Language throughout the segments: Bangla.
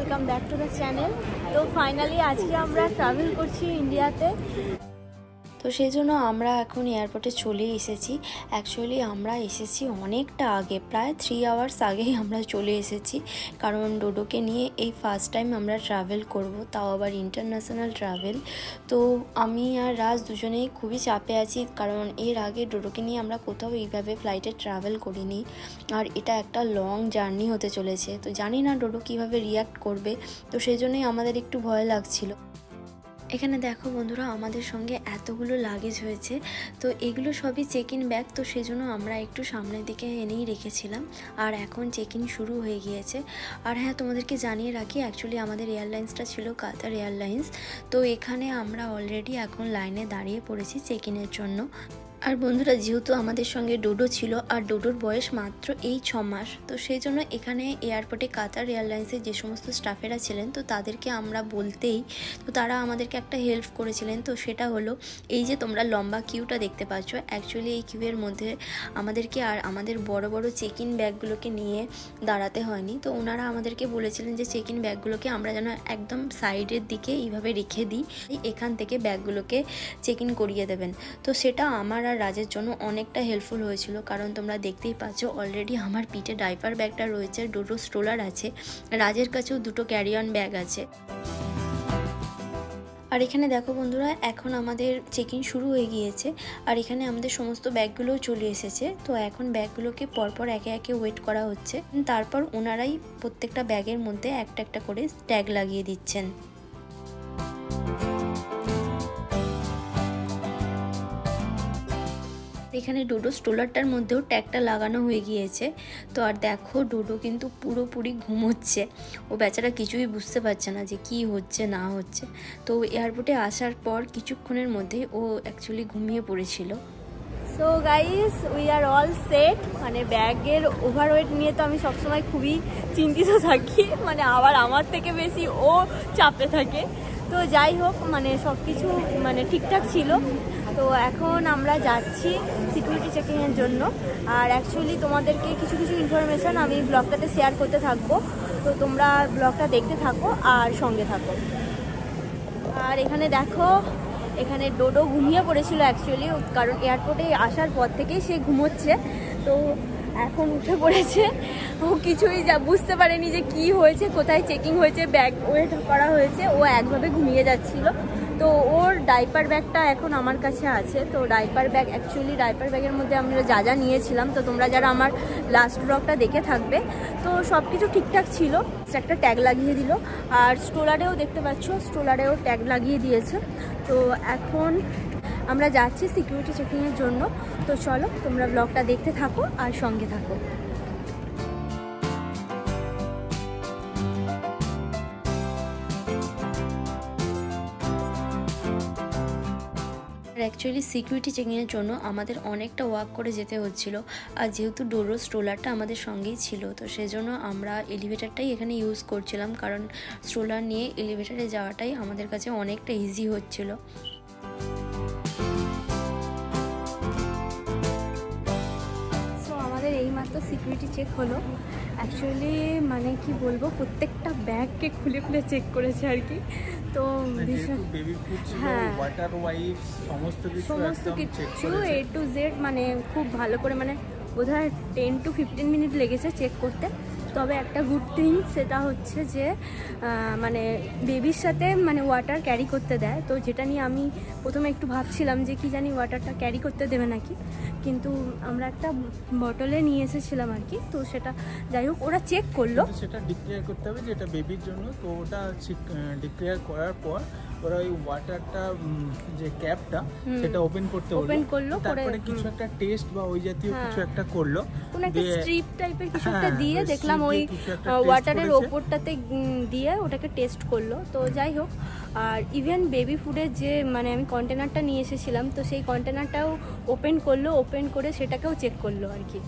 Welcome back to the channel. তো ফাইনালি আজকে আমরা ট্রাভেল করছি ইন্ডিয়াতে। তো সেই জন্য আমরা এখন এয়ারপোর্টে চলে এসেছি। অ্যাকচুয়ালি আমরা এসেছি অনেকটা আগে, প্রায় 3 আওয়ার্স আগেই আমরা চলে এসেছি, কারণ ডোডোকে নিয়ে এই ফার্স্ট টাইম আমরা ট্রাভেল করব, তাও আবার ইন্টারন্যাশনাল ট্রাভেল। তো আমি আর রাজ দুজনেই খুবই চাপে আছি, কারণ এর আগে ডোডোকে নিয়ে আমরা কোথাও এইভাবে ফ্লাইটে ট্রাভেল করিনি, আর এটা একটা লং জার্নি হতে চলেছে। তো জানি না ডোডো কীভাবে রিয়্যাক্ট করবে, তো সেই জন্যই আমাদের একটু ভয় লাগছিল। এখানে দেখো বন্ধুরা, আমাদের সঙ্গে এতগুলো লাগেজ হয়েছে, তো এগুলো সবই চেক ইন ব্যাগ, তো সেই জন্য আমরা একটু সামনের দিকে এনেই রেখেছিলাম। আর এখন চেক ইন শুরু হয়ে গিয়েছে। আর হ্যাঁ, তোমাদেরকে জানিয়ে রাখি, অ্যাকচুয়ালি আমাদের এয়ারলাইন্সটা ছিল কাতার এয়ারলাইন্স। তো এখানে আমরা অলরেডি এখন লাইনে দাঁড়িয়ে পড়েছি চেক ইনের জন্য। আর বন্ধুরা, যেহেতু আমাদের সঙ্গে ডোডো ছিল, আর ডোডোর বয়স মাত্র এই 6 মাস, তো সেই জন্য এখানে এয়ারপোর্টে কাতার এয়ারলাইন্সের যে সমস্ত স্টাফেরা ছিলেন, তো তাদেরকে আমরা বলতেই তো তারা আমাদেরকে একটা হেল্প করেছিলেন। তো সেটা হলো এই যে তোমরা লম্বা কিউটা দেখতে পাচ্ছ, অ্যাকচুয়ালি এই কিউয়ের মধ্যে আমাদেরকে আর আমাদের বড় বড় চেক ইন ব্যাগগুলোকে নিয়ে দাঁড়াতে হয়নি। তো ওনারা আমাদেরকে বলেছিলেন যে চেক ইন ব্যাগগুলোকে আমরা যেন একদম সাইডের দিকে এইভাবে রেখে দিই, এখান থেকে ব্যাগগুলোকে চেক ইন করিয়ে দেবেন। তো সেটা আমার আর রাজের জন্য অনেকটা হেল্পফুল হয়েছিল, কারণ তোমরা দেখতেই পাচ্ছ অলরেডি আমার পিঠে ডাইপার ব্যাগটা রয়েছে, দুটো স্ট্রোলার আছে, রাজের কাছেও দুটো ক্যারি অন ব্যাগ আছে। আর এখানে দেখো বন্ধুরা, এখন আমাদের চেক ইন শুরু হয়ে গিয়েছে, আর এখানে আমাদের সমস্ত ব্যাগগুলোও চলে এসেছে। তো এখন ব্যাগগুলোকে পরপর একে একে ওয়েট করা হচ্ছে, তারপর ওনারাই প্রত্যেকটা ব্যাগের মধ্যে একটা একটা করে ট্যাগ লাগিয়ে দিচ্ছেন। এখানে ডোডো স্ট্রোলারটার মধ্যেও ট্যাগটা লাগানো হয়ে গিয়েছে। তো আর দেখো, ডোডো কিন্তু পুরোপুরি ঘুমোচ্ছে, ও বেচারা কিছুই বুঝতে পারছে না যে কি হচ্ছে না হচ্ছে। তো এয়ারপোর্টে আসার পর কিছুক্ষণের মধ্যেই ও অ্যাকচুয়ালি ঘুমিয়ে পড়েছিল। So guys, we are all set. মানে ব্যাগের ওভারওয়েট নিয়ে তো আমি সবসময় খুবই চিন্তিত থাকি, মানে আবার আমার থেকে বেশি ও চাপে থাকে। তো যাই হোক, মানে সব কিছু মানে ঠিকঠাক ছিল। তো এখন আমরা যাচ্ছি সিকিউরিটি চেকিংয়ের জন্য। আর অ্যাকচুয়ালি তোমাদেরকে কিছু কিছু ইনফরমেশান আমি ব্লগটাতে শেয়ার করতে থাকবো, তো তোমরা ব্লগটা দেখতে থাকো আর সঙ্গে থাকো। আর এখানে দেখো, এখানে ডোডো ঘুমিয়ে পড়েছিল অ্যাকচুয়ালি, কারণ এয়ারপোর্টে আসার পর থেকেই সে ঘুমোচ্ছে। তো এখন উঠে পড়েছে, ও কিছুই বুঝতে পারেনি যে কি হয়েছে, কোথায় চেকিং হয়েছে, ব্যাগ ওয়েট করা হয়েছে, ও একভাবে ঘুমিয়ে যাচ্ছিল। তো ওর ডাইপার ব্যাগটা এখন আমার কাছে আছে। তো ডাইপার ব্যাগ, অ্যাকচুয়ালি ডাইপার ব্যাগের মধ্যে আমরা যা যা নিয়েছিলাম, তো তোমরা যারা আমার লাস্ট ব্লগটা দেখে থাকবে, তো সব কিছু ঠিকঠাক ছিল। একটা ট্যাগ লাগিয়ে দিল, আর স্ট্রোলারেও দেখতে পাচ্ছ, স্ট্রোলারেও ট্যাগ লাগিয়ে দিয়েছে। তো এখন আমরা যাচ্ছি সিকিউরিটি চেকিংয়ের জন্য। তো চলো, তোমরা ব্লগটা দেখতে থাকো আর সঙ্গে থাকো। অ্যাকচুয়ালি সিকিউরিটি চেকিংয়ের জন্য আমাদের অনেকটা ওয়াক করে যেতে হচ্ছিলো, আর যেহেতু ডোডোর স্ট্রোলারটা আমাদের সঙ্গেই ছিল, তো সেজন্য আমরা এলিভেটারটাই এখানে ইউজ করছিলাম, কারণ স্ট্রোলার নিয়ে এলিভেটারে যাওয়াটাই আমাদের কাছে অনেকটা ইজি হচ্ছিল। সো আমাদের এইমাত্র সিকিউরিটি চেক হলো। অ্যাকচুয়ালি মানে কি বলবো, প্রত্যেকটা ব্যাগকে খুলে খুলে চেক করেছে আর কি। তো হ্যাঁ, সমস্ত কিছু A to Z মানে খুব ভালো করে, মানে বোধহয় 10 to 15 মিনিট লেগেছে চেক করতে। তবে একটা গুড থিং, সেটা হচ্ছে যে মানে বেবির সাথে মানে ওয়াটার ক্যারি করতে দেয়। তো যেটা নিয়ে আমি প্রথমে একটু ভাবছিলাম যে কি জানি ওয়াটারটা ক্যারি করতে দেবে নাকি, কিন্তু আমরা একটা বটলে নিয়ে এসেছিলাম আর কি। তো সেটা যাই হোক, ওরা চেক করলো, সেটা ডিক্লেয়ার করতে হবে যে এটা বেবির জন্য। তো ওটা ডিক্লেয়ার করার পর ওরা ওই ওয়াটারটা যে ক্যাপটা সেটা ওপেন করলো, তারপরে কিছু একটা টেস্ট বা ওই জাতীয় কিছু একটা করলো, কোন একটা স্ট্রিপ টাইপের কিছু একটা দিয়ে দেখলাম ওই ওয়াটারের ওপরটাতে দিয়ে ওটাকে টেস্ট করলো। তো যাই হোক, আর ইভেন বেবি ফুডের যে মানে আমি কন্টেনারটা নিয়ে এসেছিলাম, তো সেই কন্টেনারটাও ওপেন করলো, ওপেন করে সেটাকেও চেক করলো আর কি।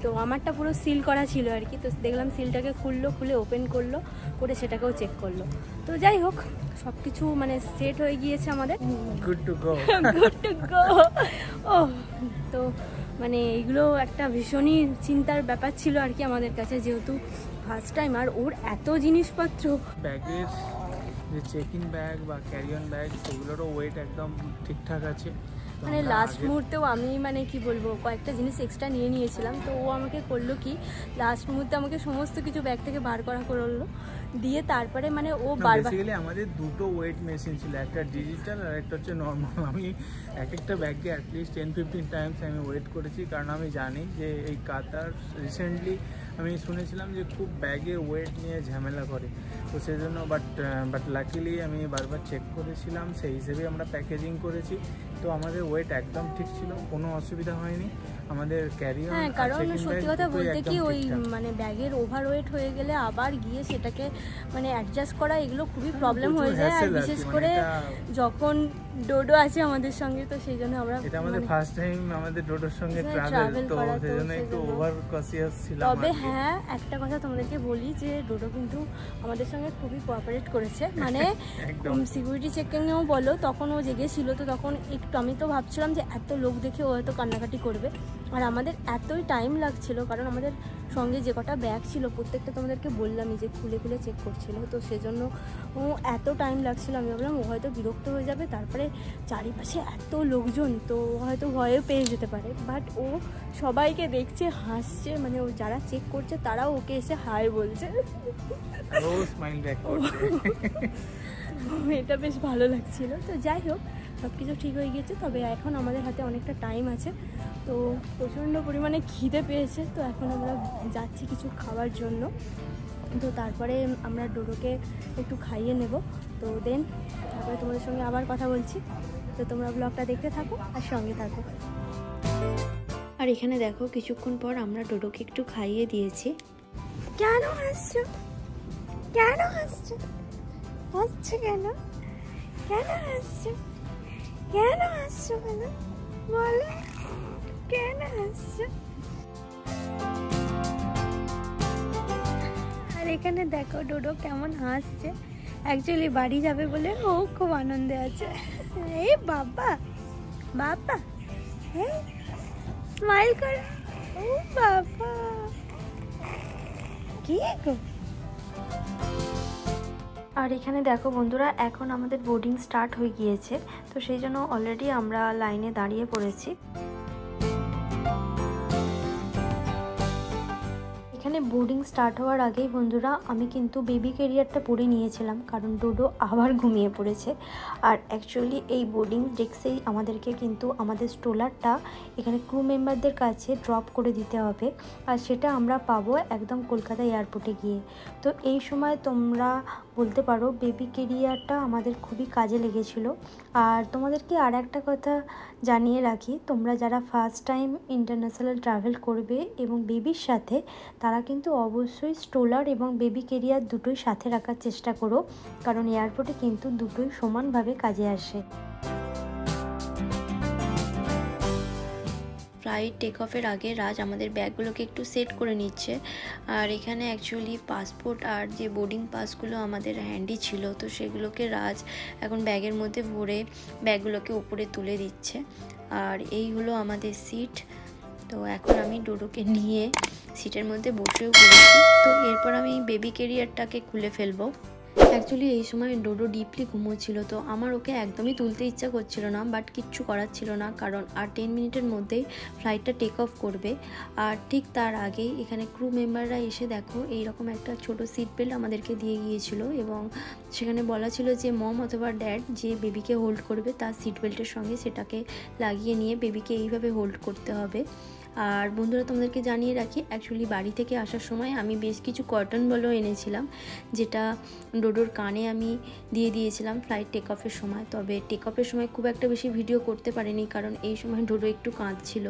তো আমারটা পুরো সিল করা ছিল আর কি। তো দেখলাম সিলটাকে খুলে ওপেন করলো, করে সেটাকেও চেক করলো। তো যাই হোক, সব কিছু মানে সেট হয়ে গিয়েছে আমাদের, গুড টু গো। ও তো মানে এগুলো একটা ভীষণই চিন্তার ব্যাপার ছিল আর কি আমাদের কাছে, যেহেতু ফার্স্ট টাইম, আর ওর এত জিনিসপত্র, ব্যাগের যে চেক ইন ব্যাগ বা ক্যারি অন ব্যাগ সেগুলোরও ওয়েট একদম ঠিকঠাক আছে। মানে লাস্ট মুহূর্তেও আমি মানে কি বলবো কয়েকটা জিনিস এক্সট্রা নিয়ে নিয়েছিলাম, তো ও আমাকে করলো কি লাস্ট মুহূর্তে আমাকে সমস্ত কিছু ব্যাগ থেকে বার করা করলো, দিয়ে তারপরে মানে ও বারবার বেসিক্যালি আমাদের দুটো ওয়েট মেশিন ছিল, একটা ডিজিটাল আর একটা হচ্ছে নর্মাল। আমি একটা ব্যাগে অ্যাটলিস্ট 10-15 টাইমস আমি ওয়েট করেছি, কারণ আমি জানি যে এই কাতার রিসেন্টলি আমি শুনেছিলাম যে খুব ব্যাগে ওয়েট নিয়ে ঝামেলা করে, তো সেই জন্য বাট লাকিলি আমি বারবার চেক করেছিলাম, সেই হিসেবে আমরা প্যাকেজিং করেছি। তো আমাদের ওয়েট একদম ঠিক ছিল, কোনো অসুবিধা হয়নি আমাদের ক্যারি অন। হ্যাঁ, কারণ সত্যি কথা বলতে কি ওই মানে ব্যাগের ওভারওয়েট হয়ে গেলে আবার গিয়ে সেটাকে মানে অ্যাডজাস্ট করা এগুলো খুবই প্রবলেম হয়ে যায়, আর বিশেষ করে যখন ডোডো আছে আমাদের সঙ্গে, তো সেই জন্য আমরা এটা আমাদের ফার্স্ট টাইম আমাদের ডোডোর সঙ্গে ট্রাভেল, তো সেই জন্য একটু ওভার কনসিয়াস ছিলাম। তবে হ্যাঁ, একটা কথা তোমাদেরকে বলি যে ডোডো কিন্তু আমাদের সঙ্গে খুবই কোঅপারেট করেছে, মানে সিকিউরিটি চেকিংয়েও বলো তখন ও জেগেছিল, তো তখন একটু আমি তো ভাবছিলাম যে এত লোক দেখে ও হয়তো কান্নাকাটি করবে, আর আমাদের এতই টাইম লাগছিল কারণ আমাদের সঙ্গে যে কটা ব্যাগ ছিল প্রত্যেকটা তোমাদেরকে বললামই যে খুলে খুলে চেক করছিল, তো সেজন্য ও এত টাইম লাগছিল, আমি ভাবলাম ও হয়তো বিরক্ত হয়ে যাবে, তারপরে চারিপাশে এত লোকজন তো হয়তো ভয়ও পেয়ে যেতে পারে, বাট ও সবাইকে দেখছে, হাসছে, মানে ও যারা চেক করছে তারাও ওকে এসে হাই বলছে, এটা বেশ ভালো লাগছিল। তো যাই হোক, সব কিছু ঠিক হয়ে গিয়েছে, তবে এখন আমাদের হাতে অনেকটা টাইম আছে, তো প্রচণ্ড পরিমাণে খিদে পেয়েছে, তো এখন আমরা যাচ্ছি কিছু খাওয়ার জন্য, তো তারপরে আমরা ডোডোকে একটু খাইয়ে নেব, তো দেন তারপরে তোমাদের সঙ্গে আবার কথা বলছি, তো তোমরা ব্লগটা দেখতে থাকো আর সঙ্গে থাকো। আর এখানে দেখো কিছুক্ষণ পর আমরা ডোডোকে একটু খাইয়ে দিয়েছি। কেন হাসছো, কেন হাসছো, হাসছো কেন, কেন হাসছো, কেন হাসছো, কেন বলো, কেন হাসছো? আর এখানে দেখো ডোডো কেমন হাসছে, অ্যাকচুয়ালি বাড়ি যাবে বলে ও খুব আনন্দে আছে। এই বাবা বাবা, হ্যাঁ স্মাইল করো, ও বাবা কি গো। আর এখানে দেখো বন্ধুরা, এখন আমাদের বোর্ডিং স্টার্ট হয়ে গিয়েছে, তো সেই জন্য অলরেডি আমরা লাইনে দাঁড়িয়ে পড়েছি। এখানে বোর্ডিং স্টার্ট হওয়ার আগেই বন্ধুরা আমি কিন্তু বেবি ক্যারিয়ারটা পরে নিয়েছিলাম, কারণ ডোডো আবার ঘুমিয়ে পড়েছে। আর অ্যাকচুয়ালি এই বোর্ডিং ডেস্কেই আমাদেরকে কিন্তু আমাদের স্ট্রোলারটা এখানে ক্রু মেম্বারদের কাছে ড্রপ করে দিতে হবে, আর সেটা আমরা পাবো একদম কলকাতা এয়ারপোর্টে গিয়ে। তো এই সময় তোমরা বলতে পারো বেবি ক্যারিয়ারটা আমাদের খুবই কাজে লেগেছিলো। আর তোমাদেরকে আর একটা কথা জানিয়ে রাখি, তোমরা যারা ফার্স্ট টাইম ইন্টারন্যাশনাল ট্রাভেল করবে এবং বেবির সাথে, তারা কিন্তু অবশ্যই স্ট্রোলার এবং বেবি ক্যারিয়ার দুটোই সাথে রাখার চেষ্টা করো, কারণ এয়ারপোর্টে কিন্তু দুটোই সমানভাবে কাজে আসে। ফ্লাইট টেক অফের আগে রাজ আমাদের ব্যাগগুলোকে একটু সেট করে নিচ্ছে, আর এখানে অ্যাকচুয়ালি পাসপোর্ট আর যে বোর্ডিং পাসগুলো আমাদের হ্যান্ডি ছিল, তো সেগুলোকে রাজ এখন ব্যাগের মধ্যে ভরে ব্যাগগুলোকে উপরে তুলে দিচ্ছে। আর এই হলো আমাদের সিট, তো এখন আমি ডোডোকে নিয়ে সিটের মধ্যে বসেও পড়েছি। তো এরপর আমি বেবি ক্যারিয়ারটাকে খুলে ফেলবো। অ্যাকচুয়ালি এই সময় ডোডো ডিপলি ঘুমোচ্ছিল, তো আমার ওকে একদমই তুলতে ইচ্ছা করছিল না, বাট কিচ্ছু করার ছিল না, কারণ আর 10 মিনিটের মধ্যেই ফ্লাইটটা টেক অফ করবে। আর ঠিক তার আগেই এখানে ক্রু মেম্বাররা এসে দেখো এইরকম একটা ছোট সিট বেল্ট আমাদেরকে দিয়ে গিয়েছিল, এবং সেখানে বলা ছিল যে মম অথবা ড্যাড যে বেবিকে হোল্ড করবে তার সিট বেল্টের সঙ্গে সেটাকে লাগিয়ে নিয়ে বেবিকে এইভাবে হোল্ড করতে হবে। আর বন্ধুরা তোমাদেরকে জানিয়ে রাখি, অ্যাকচুয়ালি বাড়ি থেকে আসার সময় আমি বেশ কিছু কটন বলও এনেছিলাম, যেটা ডোডোর কানে আমি দিয়ে দিয়েছিলাম ফ্লাইট টেক অফের সময়। তবে টেক অফের সময় খুব একটা বেশি ভিডিও করতে পারিনি, কারণ এই সময় ডোডো একটু কাঁদছিল,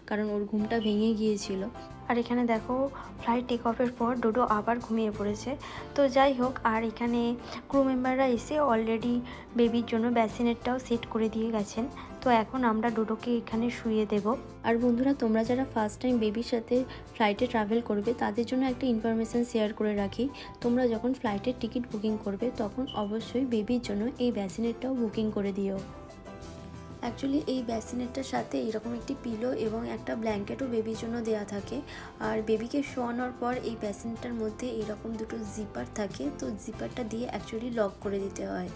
কারণ ওর ঘুমটা ভেঙে গিয়েছিল। আর এখানে দেখো ফ্লাইট টেক অফের পর ডোডো আবার ঘুমিয়ে পড়েছে। তো যাই হোক, আর এখানে ক্রু মেম্বাররা এসে অলরেডি বেবির জন্য ব্যাসিনেটটাও সেট করে দিয়ে গেছেন, তো এখন আমরা ডোডোকে এখানে শুয়ে দেব। আর বন্ধুরা, তোমরা যারা ফার্স্ট টাইম বেবির সাথে ফ্লাইটে ট্রাভেল করবে তাদের জন্য একটা ইনফরমেশান শেয়ার করে রাখি। তোমরা যখন ফ্লাইটের টিকিট বুকিং করবে তখন অবশ্যই বেবির জন্য এই ব্যাসিনেটটাও বুকিং করে দিও। অ্যাকচুয়ালি এই ব্যাসিনেটটার সাথে এরকম একটি পিলো এবং একটা ব্ল্যাঙ্কেটও বেবির জন্য দেয়া থাকে। আর বেবিকে শোয়ানোর পর এই ব্যাসিনেটটার মধ্যে এরকম দুটো জিপার থাকে, তো জিপারটা দিয়ে অ্যাকচুয়ালি লক করে দিতে হয়।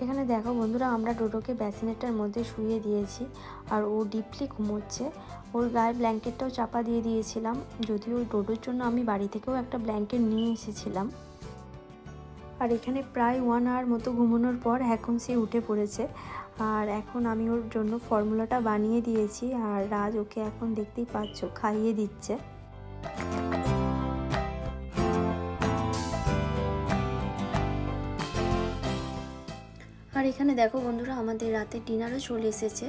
এখানে দেখো বন্ধুরা, আমরা ডোডোকে ব্যাসিনেটটার মধ্যে শুইয়ে দিয়েছি আর ও ডিপলি ঘুমোচ্ছে। ওর গায়ে ব্ল্যাঙ্কেটটাও চাপা দিয়ে দিয়েছিলাম, যদিও ডোডোর জন্য আমি বাড়ি থেকেও একটা ব্ল্যাঙ্কেট নিয়ে এসেছিলাম। আর এখানে প্রায় 1 আওয়ার মতো ঘুমানোর পর এখন সে উঠে পড়েছে। আর এখন আমি ওর জন্য ফর্মুলাটা বানিয়ে দিয়েছি আর রাজ ওকে এখন দেখতেই পাচ্ছ খাইয়ে দিচ্ছে। আর এখানে দেখো বন্ধুরা, আমাদের রাতে ডিনারও চলে এসেছে।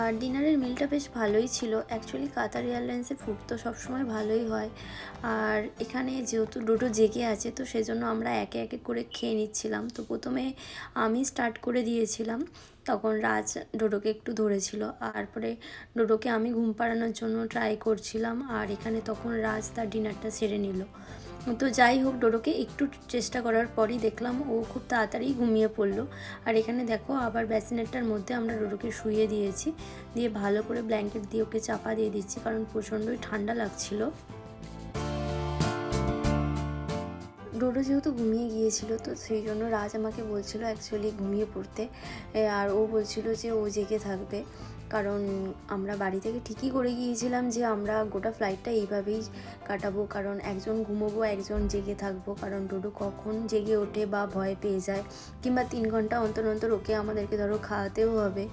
আর ডিনারের মিলটা বেশ ভালোই ছিল। অ্যাকচুয়ালি কাতার এয়ারলাইন্সে ফুড তো সবসময় ভালোই হয়। আর এখানে যেহেতু ডোডো জেগে আছে, তো সেজন্য আমরা একে একে করে খেয়ে নিচ্ছিলাম। তো প্রথমে আমি স্টার্ট করে দিয়েছিলাম, তখন রাজ ডোডোকে একটু ধরেছিল। তারপরে ডোডোকে আমি ঘুম পাড়ানোর জন্য ট্রাই করছিলাম, আর এখানে তখন রাজ তার ডিনারটা সেরে নিল। তো যাই হোক, ডোডোকে একটু চেষ্টা করার পরই দেখলাম ও খুব তাড়াতাড়ি ঘুমিয়ে পড়লো। আর এখানে দেখো আবার ব্যাসিনেটটার মধ্যে আমরা ডোডোকে শুইয়ে দিয়েছি, দিয়ে ভালো করে ব্ল্যাঙ্কেট দিয়ে ওকে চাপা দিয়ে দিচ্ছি, কারণ প্রচণ্ডই ঠান্ডা লাগছিল। ডোডো যেহেতু ঘুমিয়ে গিয়েছিল, তো সেই জন্য রাজ আমাকে বলছিল অ্যাকচুয়ালি ঘুমিয়ে পড়তে। আর ও বলছিল যে ও জেগে থাকবে, কারণ আমরা বাড়ি থেকে ঠিকই করে গিয়েছিলাম যে আমরা গোটা ফ্লাইটটা এইভাবেই কাটাবো, কারণ একজন ঘুমোবো একজন জেগে থাকবো, কারণ ডোডো কখন জেগে ওঠে বা ভয় পেয়ে যায়, কিংবা 3 ঘন্টা অন্তর অন্তর ওকে আমাদেরকে ধরো খাওয়াতেও হবে।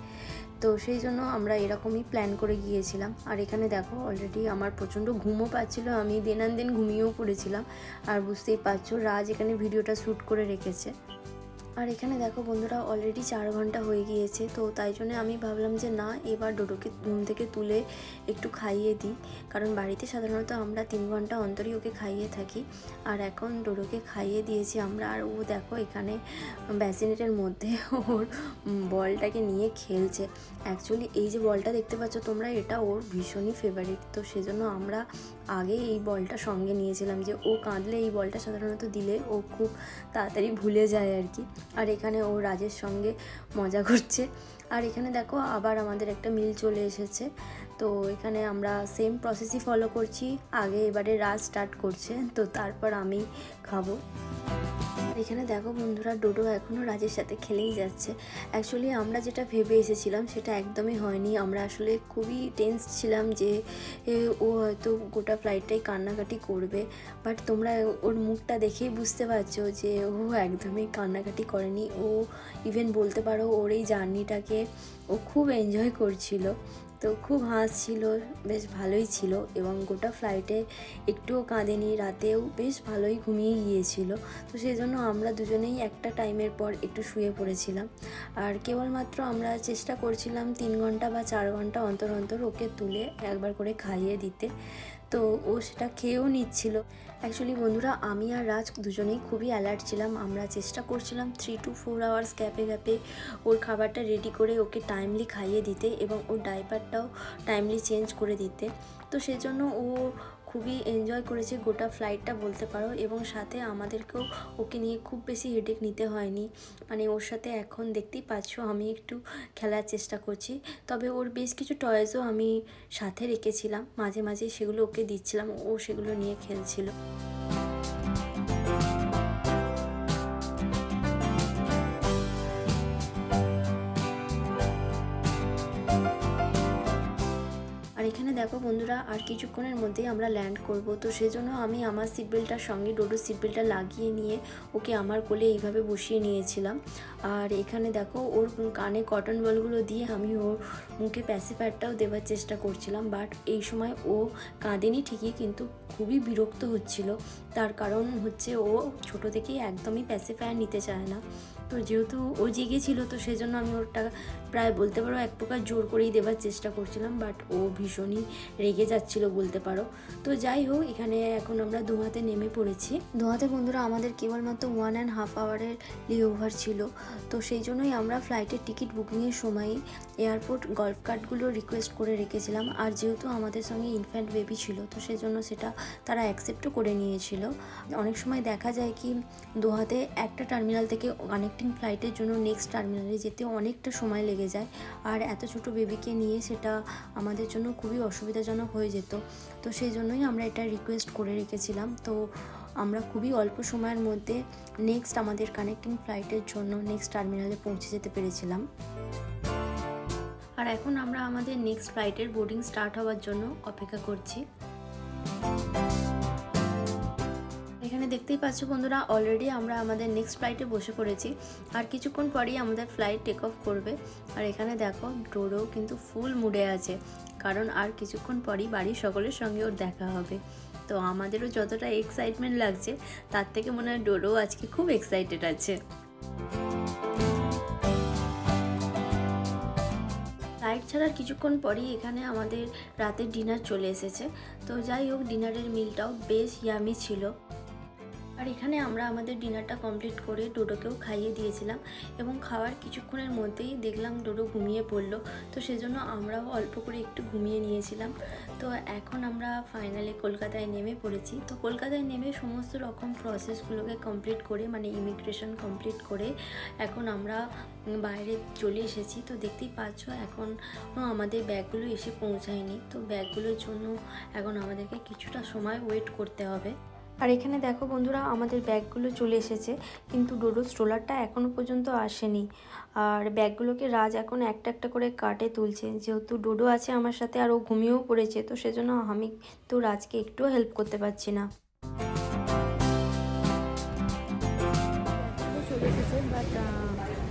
তো সেই জন্য আমরা এরকমই প্ল্যান করে গিয়েছিলাম। আর এখানে দেখো অলরেডি আমার প্রচণ্ড ঘুমও পাচ্ছিল, আমি দিন ঘুমিয়েও পড়েছিলাম। আর বুঝতেই পারছো রাজ এখানে ভিডিওটা শ্যুট করে রেখেছে। আর এখানে দেখো বন্ধুরা, অলরেডি 4 ঘন্টা হয়ে গিয়েছে। তো তাই জন্য আমি ভাবলাম যে না, এবার ডোডোকে ঘুম থেকে তুলে একটু খাইয়ে দিই, কারণ বাড়িতে সাধারণত আমরা 3 ঘন্টা অন্তরই ওকে খাইয়ে থাকি। আর এখন ডোডোকে খাইয়ে দিয়েছি আমরা। আর ও দেখো এখানে ব্যাসিনেটের মধ্যে ওর বলটাকে নিয়ে খেলছে। অ্যাকচুয়ালি এই যে বলটা দেখতে পাচ্ছ তোমরা, এটা ওর ভীষণই ফেভারিট। তো সেজন্য আমরা আগে এই বলটা সঙ্গে নিয়েছিলাম, যে ও কাঁদলে এই বলটা সাধারণত দিলে ও খুব তাড়াতাড়ি ভুলে যায় আর কি। আর এখানে ও রাজের সঙ্গে মজা করছে। আর এখানে দেখো আবার আমাদের একটা মিল চলে এসেছে। তো এখানে আমরা সেম প্রসেসই ফলো করছি। আগে এবারে রাজ স্টার্ট করছে, তো তারপর আমি খাবো। এখানে দেখো বন্ধুরা, ডোডো এখনও রাজের সাথে খেলেই যাচ্ছে। অ্যাকচুয়ালি আমরা যেটা ভেবে এসেছিলাম সেটা একদমই হয়নি। আমরা আসলে খুবই টেন্স ছিলাম যে ও হয়তো গোটা ফ্লাইটটাই কান্নাকাটি করবে, বাট তোমরা ওর মুখটা দেখেই বুঝতে পারছো যে ও একদমই কান্নাকাটি করেনি। ও ইভেন বলতে পারো ওর এই জার্নিটাকে ও খুব এনজয় করছিল। তো খুব হাসছিল, বেশ ভালোই ছিল, এবং গোটা ফ্লাইটে একটুও কাঁদেনি, রাতেও বেশ ভালোই ঘুমিয়ে গিয়েছিল। তো সেই জন্য আমরা দুজনেই একটা টাইমের পর একটু শুয়ে পড়েছিলাম। আর কেবলমাত্র আমরা চেষ্টা করছিলাম 3 ঘন্টা বা 4 ঘন্টা অন্তর অন্তর ওকে তুলে একবার করে খাইয়ে দিতে। তো ও সেটা খেয়েও নিচ্ছিল। অ্যাকচুয়ালি বন্ধুরা, আমি আর রাজ দুজনেই খুবই অ্যালার্ট ছিলাম। আমরা চেষ্টা করছিলাম 3 to 4 আওয়ার্স গ্যাপে ওর খাবারটা রেডি করে ওকে টাইমলি খাইয়ে দিতে, এবং ওর ডাইপারটাও টাইমলি চেঞ্জ করে দিতে। তো সেজন্য ও খুবই এনজয় করেছে গোটা ফ্লাইটটা বলতে পারো, এবং সাথে আমাদেরকেও ওকে নিয়ে খুব বেশি হেডেক নিতে হয়নি। মানে ওর সাথে এখন দেখতেই পাচ্ছ আমি একটু খেলার চেষ্টা করছি, তবে ওর বেশ কিছু টয়েসও আমি সাথে রেখেছিলাম, মাঝে মাঝে সেগুলো ওকে দিচ্ছিলাম, ও সেগুলো নিয়ে খেলছিল। আর এখানে দেখো বন্ধুরা, আর কিছুক্ষণের মধ্যেই আমরা ল্যান্ড করব। তো সেজন্য আমি আমার সিট বেল্টটার সঙ্গে ডোডোর সিট বেল্টটা লাগিয়ে নিয়ে ওকে আমার কোলে এইভাবে বসিয়ে নিয়েছিলাম। আর এখানে দেখো ওর কানে কটন বলগুলো দিয়ে আমি ওর মুখে প্যাসিফায়ারটাও দেওয়ার চেষ্টা করছিলাম, বাট এই সময় ও কাঁদেনি ঠিকই, কিন্তু খুবই বিরক্ত হচ্ছিল। তার কারণ হচ্ছে ও ছোটো থেকেই একদমই প্যাসিফায়ার নিতে চায় না। তো যেহেতু ও জেগেছিল, তো সেজন্য আমি ওরটা প্রায় বলতে পারো এক প্রকার জোর করেই দেওয়ার চেষ্টা করছিলাম, বাট ও ভীষণই রেগে যাচ্ছিল বলতে পারো। তো যাই হোক, এখানে এখন আমরা দোহাতে নেমে পড়েছি। দোহাতে বন্ধুরা আমাদের কেবলমাত্র 1.5 আওয়ারের লেওভার ছিল। তো সেই জন্যই আমরা ফ্লাইটের টিকিট বুকিংয়ের সময় এয়ারপোর্ট গল্ফ কার্টগুলো রিকোয়েস্ট করে রেখেছিলাম। আর যেহেতু আমাদের সঙ্গে ইনফ্যান্ট বেবি ছিল, তো সেই জন্য সেটা তারা অ্যাকসেপ্টও করে নিয়েছিল। অনেক সময় দেখা যায় কি দোহাতে একটা টার্মিনাল থেকে কানেক্টিং ফ্লাইটের জন্য নেক্সট টার্মিনালে যেতে অনেকটা সময় লেগে যায়, আর এত ছোট বেবিকে নিয়ে সেটা আমাদের জন্য খুবই অসুবিধাজনক হয়ে যেত। তো সেই জন্যই আমরা এটা রিকোয়েস্ট করে রেখেছিলাম। তো আমরা খুবই অল্প সময়ের মধ্যে নেক্সট আমাদের কানেক্টিং ফ্লাইটের জন্য নেক্সট টার্মিনালে পৌঁছে যেতে পেরেছিলাম। আর এখন আমরা আমাদের নেক্সট ফ্লাইটের বোর্ডিং স্টার্ট হওয়ার জন্য অপেক্ষা করছি। এখানে দেখতেই পাচ্ছ বন্ধুরা, অলরেডি আমরা আমাদের নেক্সট ফ্লাইটে বসে পড়েছি। আর কিছুক্ষণ পরেই আমাদের ফ্লাইট টেক অফ করবে। আর এখানে দেখো ডোডো কিন্তু ফুল মুডে আছে, কারণ আর কিছুক্ষণ পরই বাড়ির সকলের সঙ্গে ওর দেখা হবে। তো আমাদেরও যতটা এক্সাইটমেন্ট লাগছে, তার থেকে মনে হয় ডোডো আজকে খুব এক্সাইটেড আছে। ফ্লাইট ছাড়ার কিছুক্ষণ পরেই এখানে আমাদের রাতের ডিনার চলে এসেছে। তো যাই হোক, ডিনারের মিলটাও বেশ ইয়ামি ছিল। আর এখানে আমরা আমাদের ডিনারটা কমপ্লিট করে ডোডোকেও খাইয়ে দিয়েছিলাম, এবং খাওয়ার কিছুক্ষণের মধ্যেই দেখলাম ডোডো ঘুমিয়ে পড়লো। তো সেজন্য আমরাও অল্প করে একটু ঘুমিয়ে নিয়েছিলাম। তো এখন আমরা ফাইনালি কলকাতায় নেমে পড়েছি। তো কলকাতায় নেমে সমস্ত রকম প্রসেসগুলোকে কমপ্লিট করে, মানে ইমিগ্রেশন কমপ্লিট করে এখন আমরা বাইরে চলে এসেছি। তো দেখতেই পাচ্ছ এখন আমাদের ব্যাগগুলো এসে পৌঁছায়নি। তো ব্যাগগুলোর জন্য এখন আমাদেরকে কিছুটা সময় ওয়েট করতে হবে। আর এখানে দেখো বন্ধুরা, আমাদের ব্যাগগুলো চলে এসেছে, কিন্তু ডোডো স্ট্রোলারটা এখনও পর্যন্ত আসেনি। আর ব্যাগগুলোকে রাজ এখন একটা একটা করে কাটে তুলছে। যেহেতু ডোডো আছে আমার সাথে আর ও ঘুমিয়েও পড়েছে, তো সেজন্য আমি তো রাজকে একটুও হেল্প করতে পারছি না। চলে এসেছে, বাট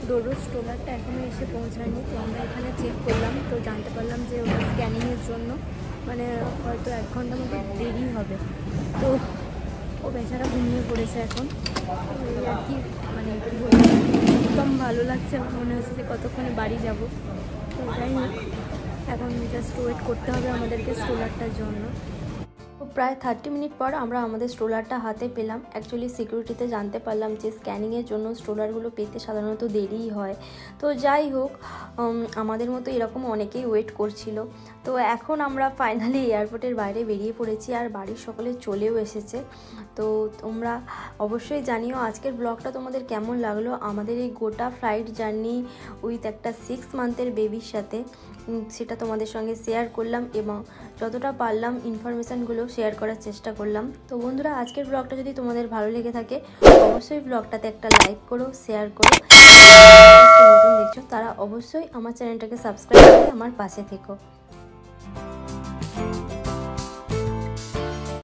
ডোডোর স্ট্রোলারটা এখনও এসে পৌঁছায়নি। তো আমরা এখানে চেক করলাম, তো জানতে পারলাম যে ওটা স্ক্যানিংয়ের জন্য মানে হয়তো 1 ঘন্টার মতো দেরি হবে। তো ও বেচারা ঘুমিয়ে পড়েছে এখন। ওই আর কি, মানে কী বলবো, একদম ভালো লাগছে। মনে হচ্ছে যে কতক্ষণে বাড়ি যাব। তো যাই হোক, এখন জাস্ট ওয়েট করতে হবে আমাদেরকে স্ট্রোলারটার জন্য। প্রায় 30 মিনিট পর আমরা আমাদের স্ট্রোলারটা হাতে পেলাম। অ্যাকচুয়ালি সিকিউরিটিতে জানতে পারলাম যে স্ক্যানিংয়ের জন্য স্ট্রোলারগুলো পেতে সাধারণত দেরিই হয়। তো যাই হোক, আমাদের মতো এরকম অনেকেই ওয়েট করছিল। তো এখন আমরা ফাইনালি এয়ারপোর্টের বাইরে বেরিয়ে পড়েছি, আর বাড়ির সকলে চলেও এসেছে। তো তোমরা অবশ্যই জানিও আজকের ব্লগটা তোমাদের কেমন লাগলো। আমাদের এই গোটা ফ্লাইট জার্নি উইথ একটা 6 মান্থের বেবির সাথে, সেটা তোমাদের সঙ্গে শেয়ার করলাম, এবং যতটা পারলাম ইনফরমেশানগুলো শেয়ার করার চেষ্টা করলাম। তো বন্ধুরা, আজকের ব্লগটা যদি তোমাদের ভালো লেগে থাকে, অবশ্যই ব্লগটাতে একটা লাইক করো, শেয়ার করো। নতুন দেখছো তারা অবশ্যই আমার চ্যানেলটাকে সাবস্ক্রাইব করে আমার পাশে থেকো।